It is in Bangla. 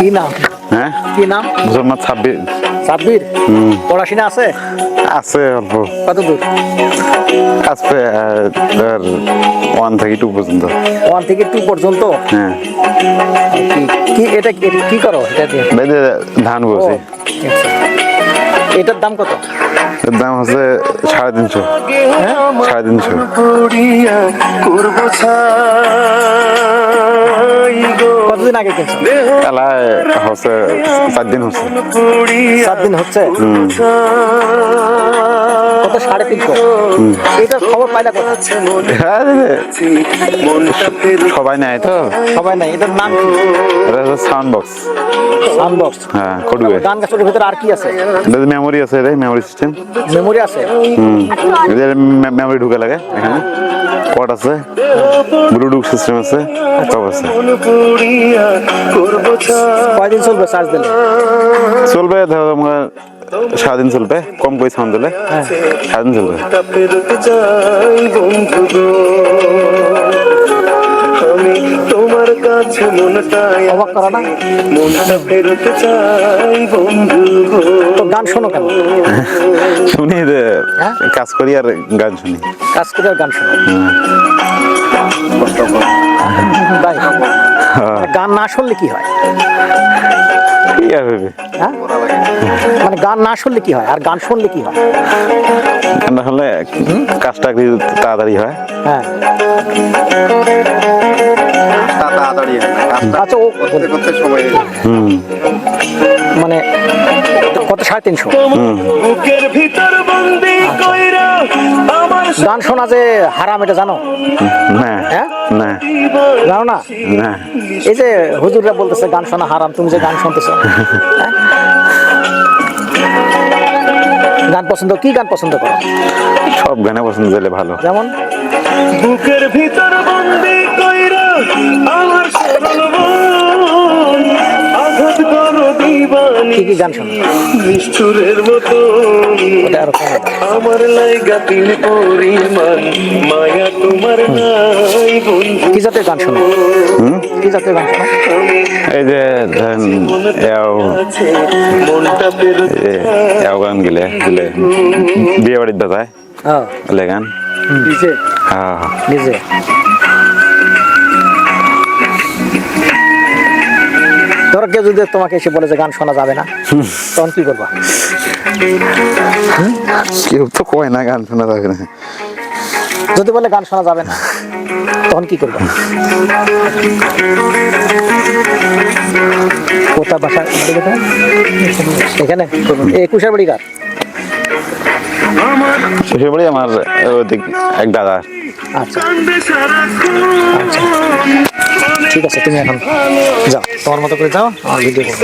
কি নাম? হ্যাঁ কি নাম? মোহাম্মদ সাব্বির। সাব্বির। পড়াশোনা আছে? আছে অল্প। কত দূর? আসবে 1 থেকে 2 পর্যন্ত। 1 থেকে 2 পর্যন্ত? হ্যাঁ। কি এটা কি করো এটা দিয়ে? বেদে ধান ও, বসে। আচ্ছা। এটার দাম কত? এর দাম হচ্ছে 350। হ্যাঁ? 350। কতদিন আগে কিনছো? এলায় হচ্ছে 4 দিন হচ্ছে। 7 দিন হচ্ছে? কত? 350? এটার খবর পাইলা কোথায়? সবাই নেয় তো। সবাই নাই। এটার নাম কি? এটা হচ্ছে সাউন্ড বক্স। Sound box. হ্যাঁ কডুয়ে। গান গাছের ভিতরে আর কি আছে? এটা মেমোরি আছে, এটা মেমোরি সিস্টেম। মেমোরি আছে? এদের মেমোরি ঢুকে লাগে এখানে। কর্ড আছে, ব্লুটুথ সিস্টেম আছে, সব আছে। কয়দিন চলবে চার্জ দিলে? চলবে ধরো তোমার সারাদিন চলবে, কম করে সাউন্ড দিলে সারাদিন চলবে। অবাক করা না? তো গান শোনো কেন? শুনি যে হ্যাঁ? কাজ করি আর গান শুনি। কাজ করে আর গান শোনো? তাই? গান না শুনলে কি হয়? কি আর হবে? হ্যাঁ? মানে গান না শুনলে কি হয় আর গান শুনলে কি হয়? গান হলে কাজটা একটু তাড়াতাড়ি হয়। হ্যাঁ। আচ্ছা, ও মানে কত? 350? গান শোনা যে হারাম এটা জানো? না হ্যাঁ? না জানো না? না। এই যে হুজুররা বলতেছে গান শোনা হারাম, তুমি যে গান শুনতেছো, হ্যাঁ? গান পছন্দ, কি গান পছন্দ করো? সব গানে পছন্দ হলে ভালো। যেমন? বুকের ভিতর বন্দি কইরা আমার সরল মন আঘাত করো দিবানি। কি কি গান শোনো? নিষ্ঠুরের মতো ওটা আরো কমে দাও। আমার লাইগা তিল পরিমাণ মায়া তোমার নাই বন্ধু। কি জাতের গান শোনো? কি জাতের গান শোনো? এই যে মনটা পেরোতে গান গেলে বিয়ে বাড়ির দাদায় হ্যাঁ। বলে গান। নিজে? হ্যাঁ নিজে। ধরো কেউ যদি তোমাকে এসে বলে যে গান শোনা যাবে না, তখন কি করবা? কেউ তো কয় না গান শোনা যাবে না। যদি বলে গান শোনা যাবে না, তখন কি করবা? কোথা বাসা? এখানে 21 বাড়ি কার? শ্বশুর বাড়ি আমার ওদিক এক দাদা। আচ্ছা আচ্ছা, ঠিক আছে, তুমি এখন যাও, তোমার মতো করে যাও, আমার ভিডিও করবো।